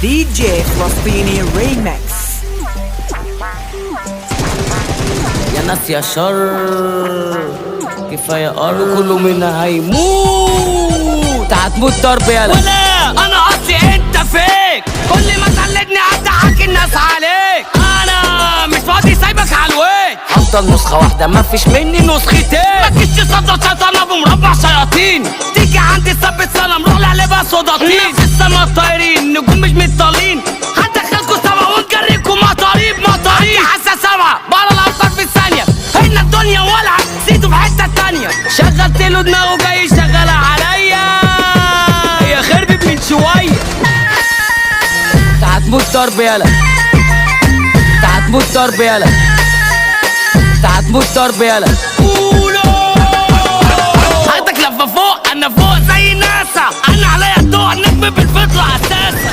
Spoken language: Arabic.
دي جي فلسطيني ريمكس. يا ناس يا شر كفاية قالوا كله منا هيموت، هتموت ضرب يلا. ولا انا اصلي انت فيك، كل ما تقلدني هضحك الناس عليك. انا مش فاضي سايبك على الويت، افضل نسخة واحدة مفيش مني نسختين. متجيش تصدى شيطانة بمربع شياطين، تيجي عندي ثبت سنة نروح لعلبها صداطين. الناس في السما طايرين، نجوم مش متطالين، هندخلكوا سوا ونجريكوا مطاريب مطاريب. حاسة سبعة بره الأمطار في الثانية، هنا الدنيا ولعة سيدوا في حتة تانية. شغلت له دماغه جاي يشغلها عليا، يا خربت من شوية. هتموت ضرب يلا، هتموت ضرب يلا، هتموت ضرب يلا. قولوا هاخدك لفة فوق، أنا فوق زي ناسا، أنا عليا الضوء النجم بالفطرة أساسا.